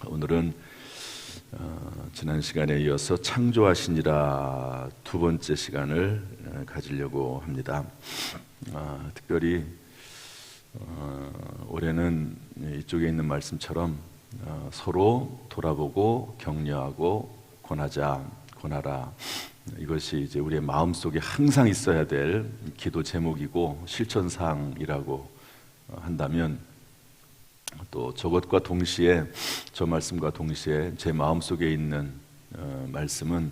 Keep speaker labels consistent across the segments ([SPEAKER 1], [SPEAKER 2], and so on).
[SPEAKER 1] 오늘은 지난 시간에 이어서 창조하시니라 두 번째 시간을 가지려고 합니다. 특별히 올해는 이쪽에 있는 말씀처럼 서로 돌아보고 격려하고 권하라. 이것이 이제 우리의 마음속에 항상 있어야 될 기도 제목이고 실천사항이라고 한다면, 또 저것과 동시에, 저 말씀과 동시에 제 마음속에 있는 말씀은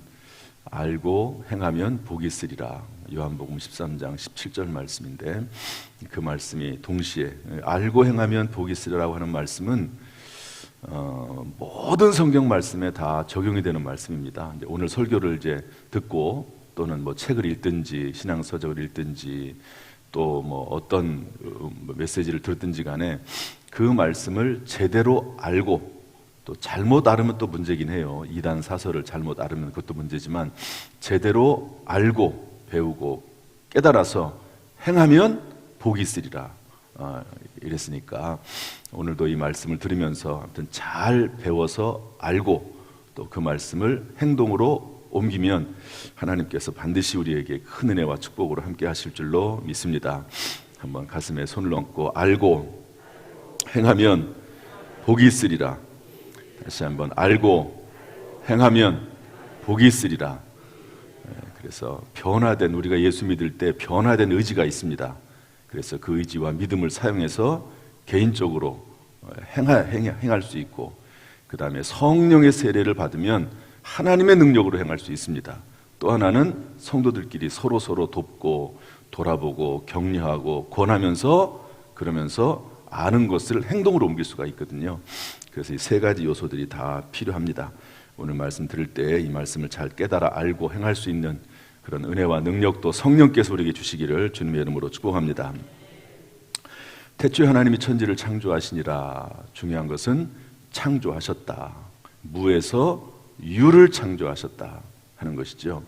[SPEAKER 1] 알고 행하면 복이 있으리라. 요한복음 13장 17절 말씀인데, 그 말씀이 동시에 알고 행하면 복이 있으리라고 하는 말씀은 모든 성경 말씀에 다 적용이 되는 말씀입니다. 오늘 설교를 이제 듣고, 또는 뭐 책을 읽든지 신앙서적을 읽든지 또 뭐 어떤 메시지를 들었든지 간에 그 말씀을 제대로 알고, 또 잘못 알으면 또 문제긴 해요. 이단 사설을 잘못 알으면 그것도 문제지만, 제대로 알고 배우고 깨달아서 행하면 복이 있으리라 이랬으니까, 오늘도 이 말씀을 들으면서 아무튼 잘 배워서 알고 또 그 말씀을 행동으로 옮기면 하나님께서 반드시 우리에게 큰 은혜와 축복으로 함께 하실 줄로 믿습니다. 한번 가슴에 손을 얹고 알고 행하면 복이 있으리라. 다시 한번 알고 행하면 복이 있으리라. 그래서 변화된, 우리가 예수 믿을 때 변화된 의지가 있습니다. 그래서 그 의지와 믿음을 사용해서 개인적으로 행할 수 있고, 그 다음에 성령의 세례를 받으면 하나님의 능력으로 행할 수 있습니다. 또 하나는 성도들끼리 서로 돕고 돌아보고 격려하고 권하면서, 그러면서 아는 것을 행동으로 옮길 수가 있거든요. 그래서 이 세 가지 요소들이 다 필요합니다. 오늘 말씀 들을 때 이 말씀을 잘 깨달아 알고 행할 수 있는 그런 은혜와 능력도 성령께서 우리에게 주시기를 주님의 이름으로 축복합니다. 태초에 하나님이 천지를 창조하시니라. 중요한 것은 창조하셨다. 무에서 유를 창조하셨다 하는 것이죠.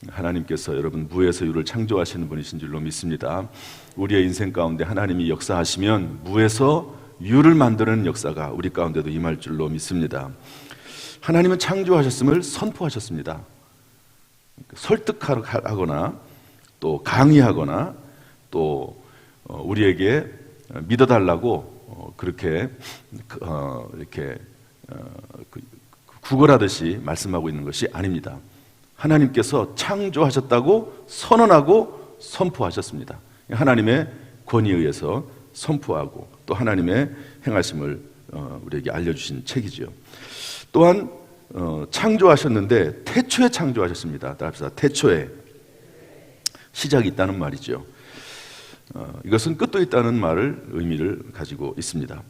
[SPEAKER 1] 하나님께서 여러분 무에서 유를 창조하시는 분이신 줄로 믿습니다. 우리의 인생 가운데 하나님이 역사하시면 무에서 유를 만드는 역사가 우리 가운데도 임할 줄로 믿습니다. 하나님은 창조하셨음을 선포하셨습니다. 설득하거나 또 강의하거나 또 우리에게 믿어달라고 그렇게 이렇게 구걸하듯이 말씀하고 있는 것이 아닙니다. 하나님께서 창조하셨다고 선언하고 선포하셨습니다. 하나님의 권위에 의해서 선포하고 또 하나님의 행하심을 우리에게 알려주신 책이죠. 또한 창조하셨는데 태초에 창조하셨습니다. 따라합시다. 태초에 시작이 있다는 말이죠. 이것은 끝도 있다는 말을 의미를 가지고 있습니다.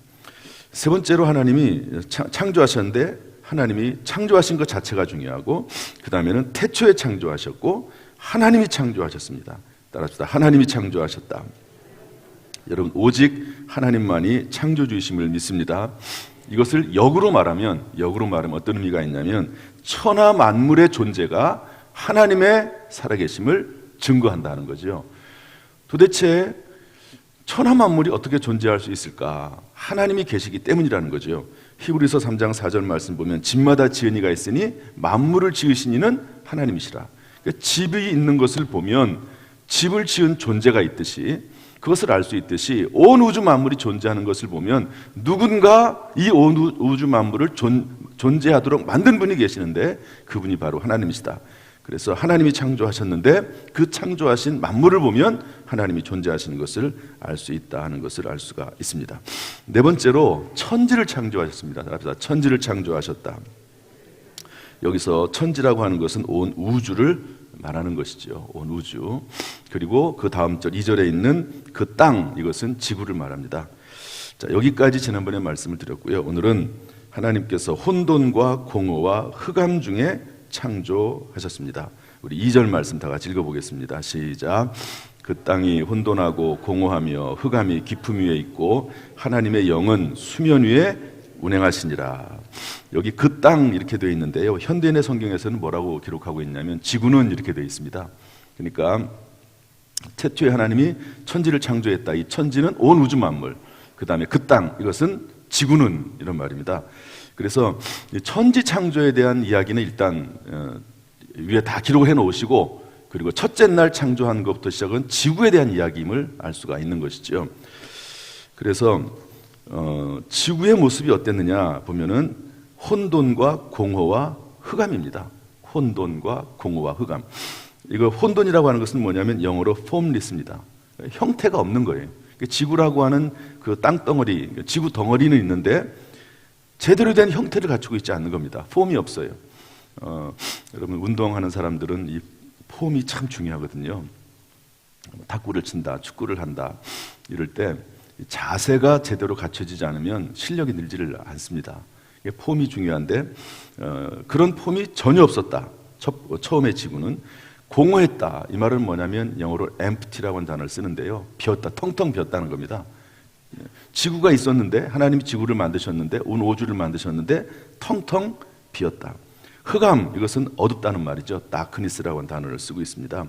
[SPEAKER 1] 세 번째로 하나님이 창조하셨는데, 하나님이 창조하신 것 자체가 중요하고, 그 다음에는 태초에 창조하셨고 하나님이 창조하셨습니다. 따라합시다. 하나님이 창조하셨다. 여러분, 오직 하나님만이 창조주이심을 믿습니다. 이것을 역으로 말하면 어떤 의미가 있냐면, 천하 만물의 존재가 하나님의 살아계심을 증거한다는 거죠. 도대체 천하 만물이 어떻게 존재할 수 있을까? 하나님이 계시기 때문이라는 거죠. 히브리서 3장 4절 말씀 보면, 집마다 지은 이가 있으니 만물을 지으신 이는 하나님이시라. 그러니까 집이 있는 것을 보면 집을 지은 존재가 있듯이, 그것을 알 수 있듯이 온 우주 만물이 존재하는 것을 보면 누군가 이 온 우주 만물을 존재하도록 만든 분이 계시는데, 그분이 바로 하나님이시다. 그래서 하나님이 창조하셨는데 그 창조하신 만물을 보면 하나님이 존재하시는 것을 알 수 있다 하는 것을 알 수가 있습니다. 네 번째로 천지를 창조하셨습니다. 천지를 창조하셨다. 여기서 천지라고 하는 것은 온 우주를 말하는 것이죠. 온 우주. 그리고 그 다음 절 2절에 있는 그 땅, 이것은 지구를 말합니다. 자, 여기까지 지난번에 말씀을 드렸고요. 오늘은 하나님께서 혼돈과 공허와 흑암 중에 창조하셨습니다. 우리 2절 말씀 다 같이 읽어보겠습니다. 시작. 그 땅이 혼돈하고 공허하며 흑암이 깊음 위에 있고 하나님의 영은 수면 위에 운행하시니라. 여기 그 땅 이렇게 되어 있는데요, 현대인의 성경에서는 뭐라고 기록하고 있냐면 지구는 이렇게 되어 있습니다. 그러니까 태초에 하나님이 천지를 창조했다. 이 천지는 온 우주 만물, 그 다음에 그 땅, 이것은 지구는 이런 말입니다. 그래서 천지 창조에 대한 이야기는 일단 위에 다 기록해 놓으시고, 그리고 첫째 날 창조한 것부터 시작은 지구에 대한 이야기임을 알 수가 있는 것이죠. 그래서 지구의 모습이 어땠느냐 보면은 혼돈과 공허와 흑암입니다. 혼돈과 공허와 흑암. 이거 혼돈이라고 하는 것은 뭐냐면 영어로 formless입니다. 형태가 없는 거예요. 지구라고 하는 그 땅덩어리, 지구 덩어리는 있는데 제대로 된 형태를 갖추고 있지 않는 겁니다. 폼이 없어요. 여러분 운동하는 사람들은 이 폼이 참 중요하거든요. 탁구를 친다, 축구를 한다 이럴 때 자세가 제대로 갖춰지지 않으면 실력이 늘지를 않습니다. 이게 폼이 중요한데 그런 폼이 전혀 없었다. 처음에 지구는 공허했다. 이 말은 뭐냐면 영어로 empty라고 하는 단어를 쓰는데요. 비었다, 텅텅 비었다는 겁니다. 지구가 있었는데, 하나님이 지구를 만드셨는데, 온 우주를 만드셨는데 텅텅 비었다. 흑암, 이것은 어둡다는 말이죠. darkness라고 하는 단어를 쓰고 있습니다.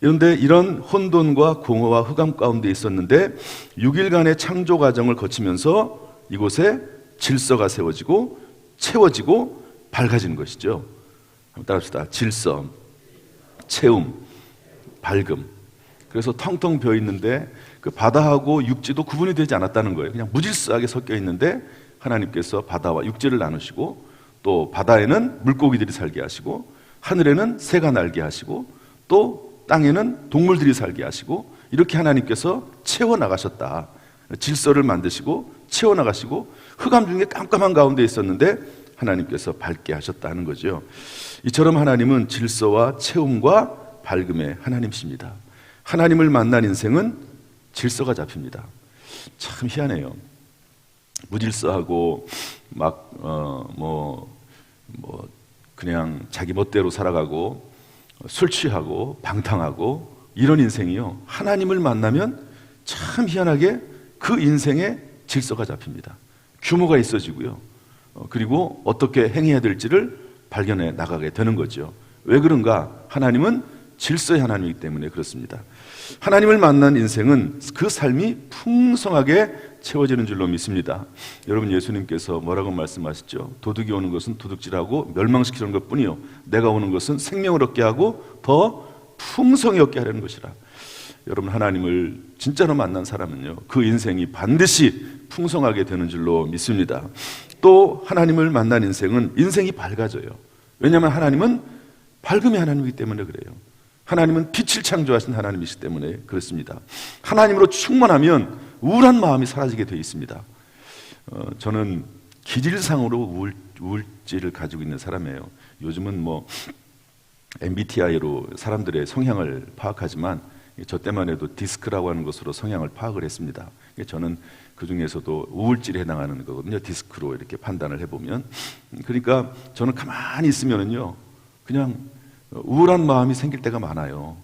[SPEAKER 1] 그런데 이런 혼돈과 공허와 흑암 가운데 있었는데 6일간의 창조 과정을 거치면서 이곳에 질서가 세워지고 채워지고 밝아지는 것이죠. 한번 따라합시다. 질서, 채움, 밝음. 그래서 텅텅 비어 있는데 그 바다하고 육지도 구분이 되지 않았다는 거예요. 그냥 무질서하게 섞여 있는데 하나님께서 바다와 육지를 나누시고, 또 바다에는 물고기들이 살게 하시고, 하늘에는 새가 날게 하시고, 또 땅에는 동물들이 살게 하시고, 이렇게 하나님께서 채워나가셨다. 질서를 만드시고 채워나가시고, 흑암 중에 깜깜한 가운데 있었는데 하나님께서 밝게 하셨다는 거죠. 이처럼 하나님은 질서와 채움과 밝음의 하나님이십니다. 하나님을 만난 인생은 질서가 잡힙니다. 참 희한해요. 무질서하고 막 그냥 자기 멋대로 살아가고 술 취하고 방탕하고 이런 인생이요, 하나님을 만나면 참 희한하게 그 인생에 질서가 잡힙니다. 규모가 있어지고요, 그리고 어떻게 행해야 될지를 발견해 나가게 되는 거죠. 왜 그런가? 하나님은 질서의 하나님이기 때문에 그렇습니다. 하나님을 만난 인생은 그 삶이 풍성하게 채워지는 줄로 믿습니다. 여러분, 예수님께서 뭐라고 말씀하셨죠? 도둑이 오는 것은 도둑질하고 멸망시키는 것뿐이요, 내가 오는 것은 생명을 얻게 하고 더 풍성히 얻게 하려는 것이라. 여러분, 하나님을 진짜로 만난 사람은요, 그 인생이 반드시 풍성하게 되는 줄로 믿습니다. 또 하나님을 만난 인생은 인생이 밝아져요. 왜냐하면 하나님은 밝음의 하나님이기 때문에 그래요. 하나님은 빛을 창조하신 하나님이시기 때문에 그렇습니다. 하나님으로 충만하면 우울한 마음이 사라지게 되어 있습니다. 저는 기질상으로 우울증을 가지고 있는 사람이에요. 요즘은 MBTI로 사람들의 성향을 파악하지만 저 때만 해도 디스크라고 하는 것으로 성향을 파악을 했습니다. 저는 그 중에서도 우울증에 해당하는 거거든요. 디스크로 이렇게 판단을 해보면. 그러니까 저는 가만히 있으면은요, 그냥 우울한 마음이 생길 때가 많아요.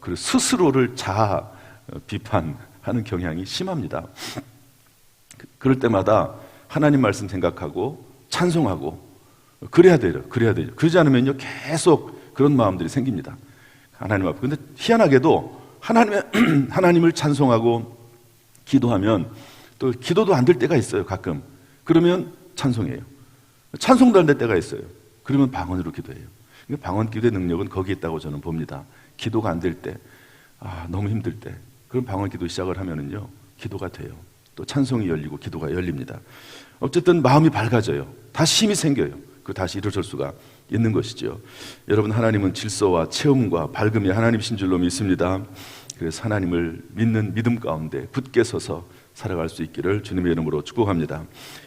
[SPEAKER 1] 그리고 스스로를 자아 비판하는 경향이 심합니다. 그럴 때마다 하나님 말씀 생각하고 찬송하고 그래야 돼요. 그러지 않으면요, 계속 그런 마음들이 생깁니다. 하나님 앞에. 근데 희한하게도 하나님을 찬송하고 기도하면 또 기도도 안 될 때가 있어요, 가끔. 그러면 찬송해요. 찬송도 안 될 때가 있어요. 그러면 방언으로 기도해요. 방언 기도의 능력은 거기에 있다고 저는 봅니다. 기도가 안 될 때, 너무 힘들 때, 그럼 방언 기도 시작을 하면은요, 기도가 돼요. 또 찬송이 열리고 기도가 열립니다. 어쨌든 마음이 밝아져요. 다시 힘이 생겨요. 그 다시 일어설 수가 있는 것이죠. 여러분, 하나님은 질서와 체험과 밝음이 하나님이신 줄로 믿습니다. 그래서 하나님을 믿는 믿음 가운데 굳게 서서 살아갈 수 있기를 주님의 이름으로 축복합니다.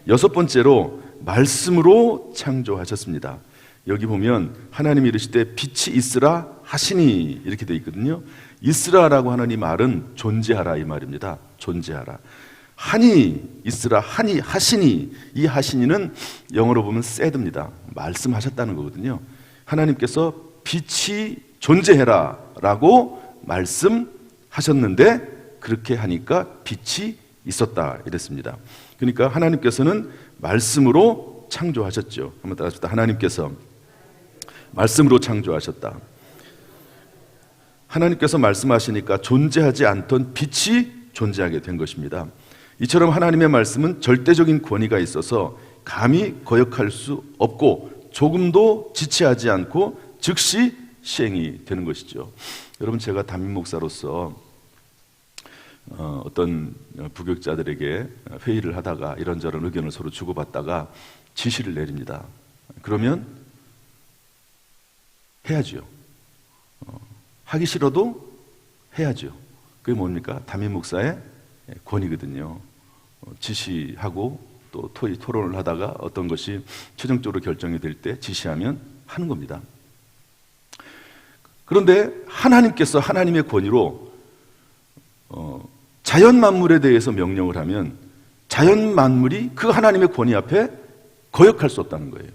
[SPEAKER 1] 6번째로 말씀으로 창조하셨습니다. 여기 보면 하나님이 이르시되 빛이 있으라 하시니 이렇게 되어 있거든요. 있으라라고 하는 이 말은 존재하라 이 말입니다. 존재하라. 하니 있으라 하니 하시니, 이 하시니는 영어로 보면 said입니다. 말씀하셨다는 거거든요. 하나님께서 빛이 존재해라 라고 말씀하셨는데 그렇게 하니까 빛이 있었다 이랬습니다. 그러니까 하나님께서는 말씀으로 창조하셨죠. 한번 따라합시다. 하나님께서 말씀으로 창조하셨다. 하나님께서 말씀하시니까 존재하지 않던 빛이 존재하게 된 것입니다. 이처럼 하나님의 말씀은 절대적인 권위가 있어서 감히 거역할 수 없고 조금도 지체하지 않고 즉시 시행이 되는 것이죠. 여러분, 제가 담임 목사로서 어떤 부교육자들에게 회의를 하다가 이런저런 의견을 서로 주고받다가 지시를 내립니다. 그러면 해야죠. 하기 싫어도 해야죠. 그게 뭡니까? 담임 목사의 권위거든요. 지시하고 또 토론을 하다가 어떤 것이 최종적으로 결정이 될 때 지시하면 하는 겁니다. 그런데 하나님께서 하나님의 권위로 자연 만물에 대해서 명령을 하면 자연 만물이 그 하나님의 권위 앞에 거역할 수 없다는 거예요.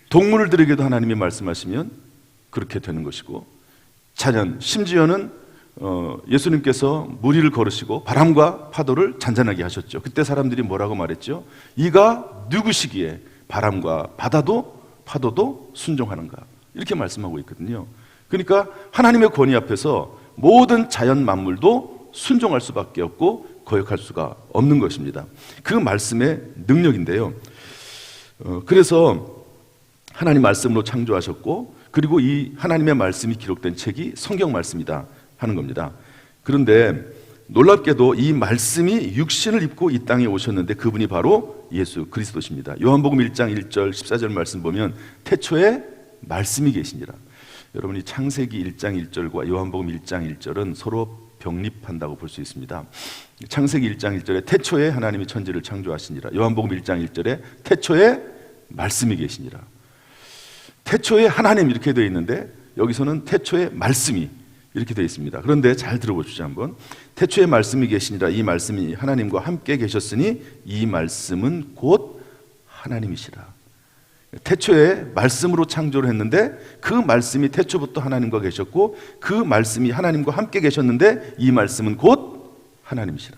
[SPEAKER 1] 동물들에게도 하나님이 말씀하시면 그렇게 되는 것이고, 자연, 심지어는 예수님께서 무리를 걸으시고 바람과 파도를 잔잔하게 하셨죠. 그때 사람들이 뭐라고 말했죠? 이가 누구시기에 바람과 바다도 파도도 순종하는가, 이렇게 말씀하고 있거든요. 그러니까 하나님의 권위 앞에서 모든 자연 만물도 순종할 수밖에 없고 거역할 수가 없는 것입니다. 그 말씀의 능력인데요. 그래서 하나님 말씀으로 창조하셨고, 그리고 이 하나님의 말씀이 기록된 책이 성경 말씀이다 하는 겁니다. 그런데 놀랍게도 이 말씀이 육신을 입고 이 땅에 오셨는데 그분이 바로 예수 그리스도십니다. 요한복음 1장 1절 14절 말씀 보면 태초에 말씀이 계시니라. 여러분이 창세기 1장 1절과 요한복음 1장 1절은 서로 병립한다고 볼 수 있습니다. 창세기 1장 1절에 태초에 하나님이 천지를 창조하시니라. 요한복음 1장 1절에 태초에 말씀이 계시니라. 태초에 하나님 이렇게 되어 있는데 여기서는 태초에 말씀이 이렇게 되어 있습니다. 그런데 잘 들어보시죠 한번. 태초에 말씀이 계시니라. 이 말씀이 하나님과 함께 계셨으니 이 말씀은 곧 하나님이시라. 태초에 말씀으로 창조를 했는데 그 말씀이 태초부터 하나님과 계셨고 그 말씀이 하나님과 함께 계셨는데 이 말씀은 곧 하나님이시라.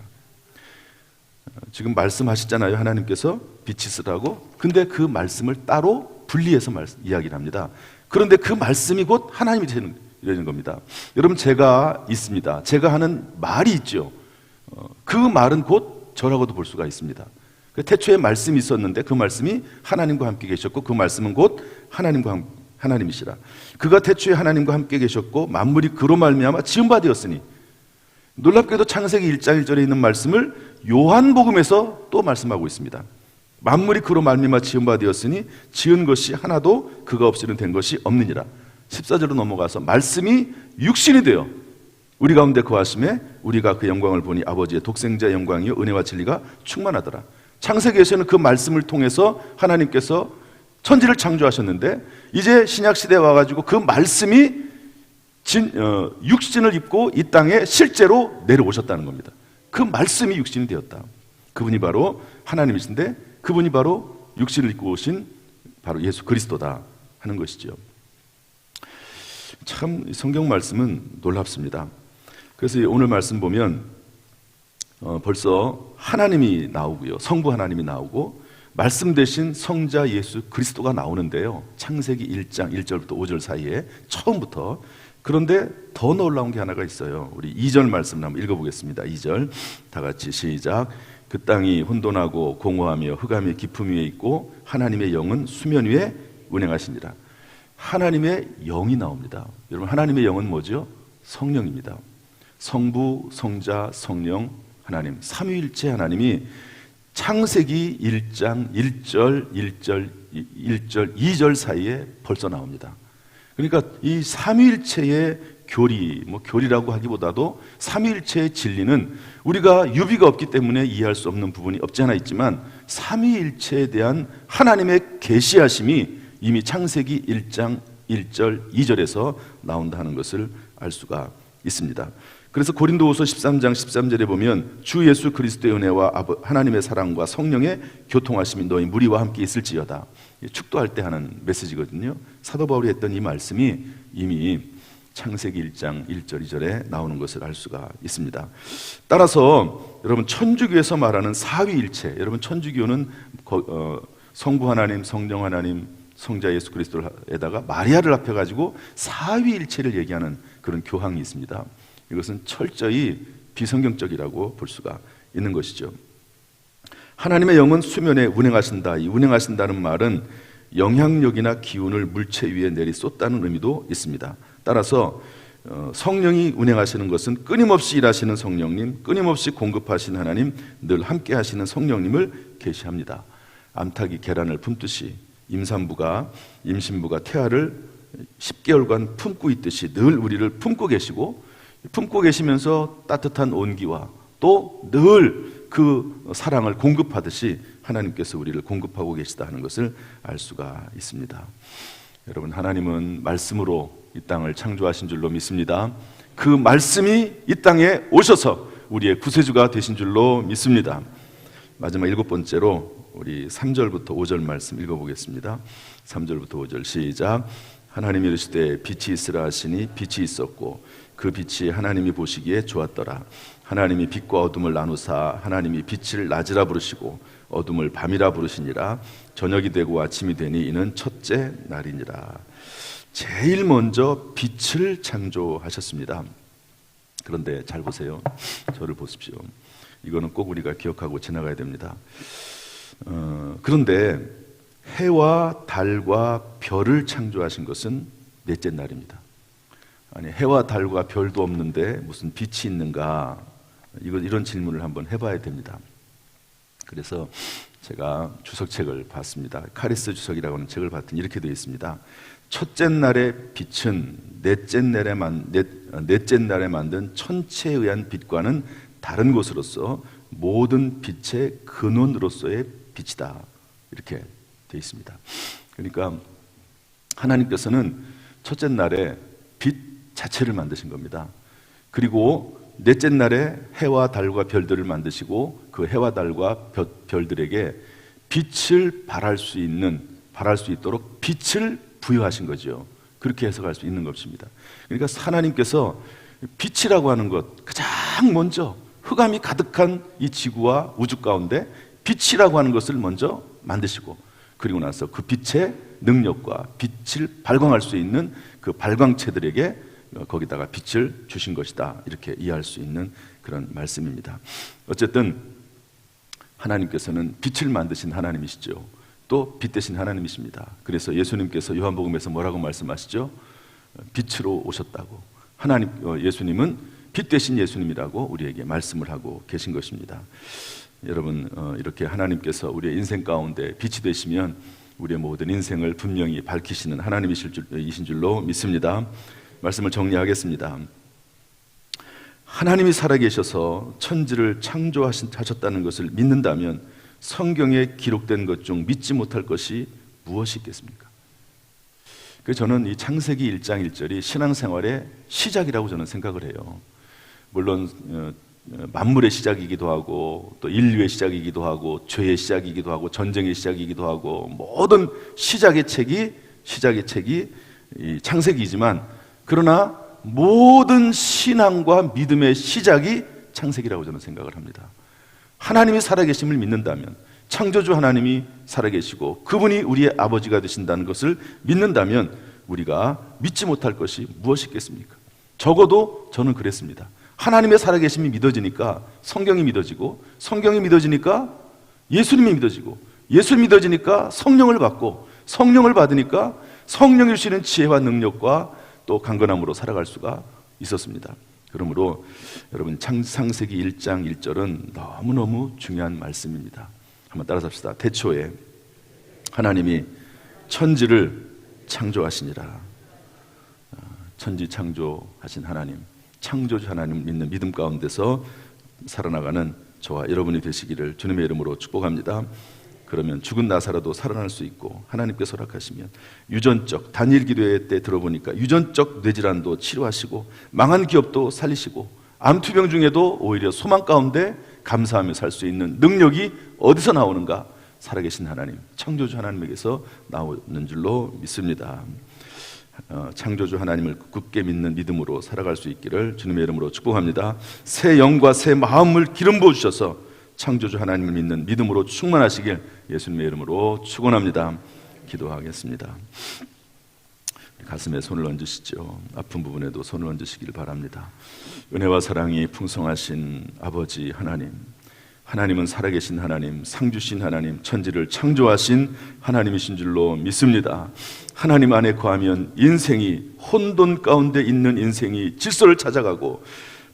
[SPEAKER 1] 지금 말씀하시잖아요. 하나님께서 빛이 있으라고. 근데 그 말씀을 따로 분리해서 이야기를 합니다. 그런데 그 말씀이 곧 하나님이 되는 겁니다. 여러분, 제가 있습니다. 제가 하는 말이 있죠. 그 말은 곧 저라고도 볼 수가 있습니다. 태초에 말씀이 있었는데 그 말씀이 하나님과 함께 계셨고 그 말씀은 곧 하나님이시라. 그가 태초에 하나님과 함께 계셨고 만물이 그로 말미암아 지은 바 되었으니. 놀랍게도 창세기 1장 1절에 있는 말씀을 요한복음에서 또 말씀하고 있습니다. 만물이 그로 말미암아 지은 바 되었으니 지은 것이 하나도 그가 없이는 된 것이 없느니라. 14절로 넘어가서 말씀이 육신이 되어 우리 가운데 거하심에 우리가 그 영광을 보니 아버지의 독생자의 영광이요 은혜와 진리가 충만하더라. 창세기에서는 그 말씀을 통해서 하나님께서 천지를 창조하셨는데 이제 신약시대에 와가지고 그 말씀이 육신을 입고 이 땅에 실제로 내려오셨다는 겁니다. 그 말씀이 육신이 되었다. 그분이 바로 하나님이신데 그분이 바로 육신을 입고 오신 바로 예수 그리스도다 하는 것이죠. 참 성경 말씀은 놀랍습니다. 그래서 오늘 말씀 보면 벌써 하나님이 나오고요, 성부 하나님이 나오고 말씀 대신 성자 예수 그리스도가 나오는데요. 창세기 1장 1절부터 5절 사이에 처음부터. 그런데 더 놀라운 게 하나가 있어요. 우리 2절 말씀을 한번 읽어보겠습니다. 2절 다 같이 시작. 그 땅이 혼돈하고 공허하며 흑암의 깊음 위에 있고 하나님의 영은 수면 위에 운행하시니라. 하나님의 영이 나옵니다. 여러분, 하나님의 영은 뭐죠? 성령입니다. 성부, 성자, 성령, 하나님, 삼위일체 하나님이 창세기 1장 1절, 2절 사이에 벌써 나옵니다. 그러니까 이 삼위일체의 교리라고 하기보다도 삼위일체의 진리는 우리가 유비가 없기 때문에 이해할 수 없는 부분이 없지 않아 있지만 삼위일체에 대한 하나님의 계시하심이 이미 창세기 1장 1절 2절에서 나온다는 것을 알 수가 있습니다. 그래서 고린도후서 13장 13절에 보면 주 예수 그리스도의 은혜와 하나님의 사랑과 성령의 교통하심이 너희 무리와 함께 있을지어다. 축도할 때 하는 메시지거든요. 사도 바울이 했던 이 말씀이 이미 창세기 1장 1절 2절에 나오는 것을 알 수가 있습니다. 따라서 여러분, 천주교에서 말하는 사위일체, 여러분 천주교는 성부 하나님, 성령 하나님, 성자 예수 그리스도에다가 마리아를 합해가지고 사위일체를 얘기하는 그런 교황이 있습니다. 이것은 철저히 비성경적이라고 볼 수가 있는 것이죠. 하나님의 영은 수면에 운행하신다. 이 운행하신다는 말은 영향력이나 기운을 물체 위에 내리 쏟다는 의미도 있습니다. 따라서 성령이 운행하시는 것은 끊임없이 일하시는 성령님, 끊임없이 공급하시는 하나님, 늘 함께 하시는 성령님을 계시합니다. 암탉이 계란을 품듯이 임신부가 태아를 10개월간 품고 있듯이 늘 우리를 품고 계시면서 따뜻한 온기와 또 늘 그 사랑을 공급하듯이 하나님께서 우리를 공급하고 계시다 하는 것을 알 수가 있습니다. 여러분, 하나님은 말씀으로 이 땅을 창조하신 줄로 믿습니다. 그 말씀이 이 땅에 오셔서 우리의 구세주가 되신 줄로 믿습니다. 마지막 7번째로 우리 3절부터 5절 말씀 읽어보겠습니다. 3절부터 5절 시작. 하나님이 이르시되 빛이 있으라 하시니 빛이 있었고 그 빛이 하나님이 보시기에 좋았더라. 하나님이 빛과 어둠을 나누사 하나님이 빛을 낮이라 부르시고 어둠을 밤이라 부르시니라. 저녁이 되고 아침이 되니 이는 첫째 날이니라. 제일 먼저 빛을 창조하셨습니다. 그런데 잘 보세요. 저를 보십시오. 이거는 꼭 우리가 기억하고 지나가야 됩니다. 그런데 해와 달과 별을 창조하신 것은 넷째 날입니다. 아니, 해와 달과 별도 없는데 무슨 빛이 있는가? 이런 질문을 한번 해봐야 됩니다. 그래서 제가 주석책을 봤습니다. 카리스 주석이라고 하는 책을 봤더니 이렇게 되어 있습니다. 첫째 날의 빛은 넷째 날에 만든 천체에 의한 빛과는 다른 것으로서 모든 빛의 근원으로서의 빛이다. 이렇게 되어 있습니다. 그러니까 하나님께서는 첫째 날에 빛 자체를 만드신 겁니다. 그리고 넷째 날에 해와 달과 별들을 만드시고 그 해와 달과 별들에게 빛을 발할 수 있도록 빛을 부여하신 거죠. 그렇게 해석할 수 있는 것입니다. 그러니까 하나님께서 빛이라고 하는 것, 가장 먼저 흑암이 가득한 이 지구와 우주 가운데 빛이라고 하는 것을 먼저 만드시고, 그리고 나서 그 빛의 능력과 빛을 발광할 수 있는 그 발광체들에게 거기다가 빛을 주신 것이다. 이렇게 이해할 수 있는 그런 말씀입니다. 어쨌든 하나님께서는 빛을 만드신 하나님이시죠. 또 빛 되신 하나님이십니다. 그래서 예수님께서 요한복음에서 뭐라고 말씀하시죠? 빛으로 오셨다고. 예수님은 빛 되신 예수님이라고 우리에게 말씀을 하고 계신 것입니다. 여러분, 이렇게 하나님께서 우리의 인생 가운데 빛이 되시면 우리의 모든 인생을 분명히 밝히시는 하나님이신 줄로 믿습니다. 말씀을 정리하겠습니다. 하나님이 살아계셔서 천지를 창조하셨다는 것을 믿는다면 성경에 기록된 것 중 믿지 못할 것이 무엇이 있겠습니까? 그래서 저는 이 창세기 1장 1절이 신앙생활의 시작이라고 저는 생각을 해요. 물론 만물의 시작이기도 하고 또 인류의 시작이기도 하고 죄의 시작이기도 하고 전쟁의 시작이기도 하고 모든 시작의 책이 이 창세기이지만, 그러나 모든 신앙과 믿음의 시작이 창세기라고 저는 생각을 합니다. 하나님이 살아계심을 믿는다면, 창조주 하나님이 살아계시고 그분이 우리의 아버지가 되신다는 것을 믿는다면 우리가 믿지 못할 것이 무엇이 있겠습니까? 적어도 저는 그랬습니다. 하나님의 살아계심이 믿어지니까 성경이 믿어지고, 성경이 믿어지니까 예수님이 믿어지고, 예수님이 믿어지니까 성령을 받고, 성령을 받으니까 성령이 주시는 지혜와 능력과 또 강건함으로 살아갈 수가 있었습니다. 그러므로 여러분, 창세기 1장 1절은 너무너무 중요한 말씀입니다. 한번 따라서 합시다. 태초에 하나님이 천지를 창조하시니라. 천지 창조하신 하나님, 창조주 하나님 믿는 믿음 가운데서 살아나가는 저와 여러분이 되시기를 주님의 이름으로 축복합니다. 그러면 죽은 나사로도 살아날 수 있고, 하나님께서 허락하시면 유전적, 단일 기도회 때 들어보니까 유전적 뇌질환도 치료하시고 망한 기업도 살리시고 암투병 중에도 오히려 소망 가운데 감사하며 살 수 있는 능력이 어디서 나오는가? 살아계신 하나님, 창조주 하나님에게서 나오는 줄로 믿습니다. 창조주 하나님을 굳게 믿는 믿음으로 살아갈 수 있기를 주님의 이름으로 축복합니다. 새 영과 새 마음을 기름 부어주셔서 창조주 하나님을 믿는 믿음으로 충만하시길 예수님의 이름으로 축원합니다. 기도하겠습니다. 가슴에 손을 얹으시죠. 아픈 부분에도 손을 얹으시길 바랍니다. 은혜와 사랑이 풍성하신 아버지 하나님, 하나님은 살아계신 하나님, 상주신 하나님, 천지를 창조하신 하나님이신 줄로 믿습니다. 하나님 안에 거하면 인생이, 혼돈 가운데 있는 인생이 질서를 찾아가고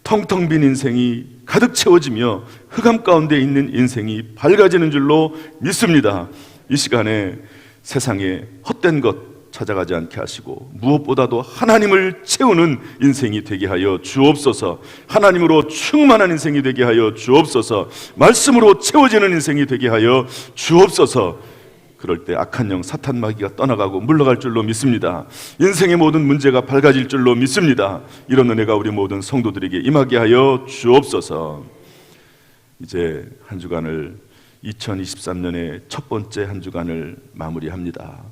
[SPEAKER 1] 텅텅 빈 인생이 가득 채워지며 흑암 가운데 있는 인생이 밝아지는 줄로 믿습니다. 이 시간에 세상에 헛된 것 찾아가지 않게 하시고 무엇보다도 하나님을 채우는 인생이 되게 하여 주옵소서. 하나님으로 충만한 인생이 되게 하여 주옵소서. 말씀으로 채워지는 인생이 되게 하여 주옵소서. 그럴 때 악한 영 사탄 마귀가 떠나가고 물러갈 줄로 믿습니다. 인생의 모든 문제가 밝아질 줄로 믿습니다. 이런 은혜가 우리 모든 성도들에게 임하게 하여 주옵소서. 이제 한 주간을 2023년의 첫 번째 한 주간을 마무리합니다.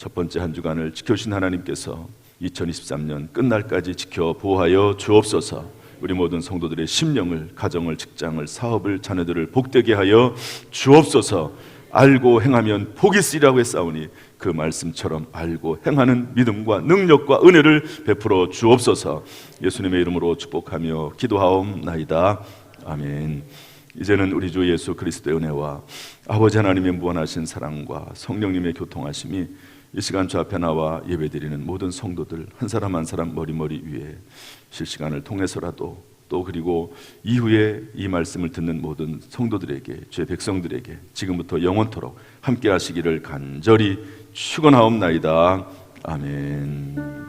[SPEAKER 1] 첫 번째 한 주간을 지켜주신 하나님께서 2023년 끝날까지 지켜 보호하여 주옵소서. 우리 모든 성도들의 심령을, 가정을, 직장을, 사업을, 자녀들을 복되게 하여 주옵소서. 알고 행하면 복이 있으리라고 했사오니 그 말씀처럼 알고 행하는 믿음과 능력과 은혜를 베풀어 주옵소서. 예수님의 이름으로 축복하며 기도하옵나이다. 아멘. 이제는 우리 주 예수 그리스도의 은혜와 아버지 하나님의 무한하신 사랑과 성령님의 교통하심이 이 시간 저 앞에 나와 예배드리는 모든 성도들 한 사람 한 사람 머리머리 위에 실시간을 통해서라도 또 그리고 이후에 이 말씀을 듣는 모든 성도들에게, 주의 백성들에게 지금부터 영원토록 함께 하시기를 간절히 축원하옵나이다. 아멘.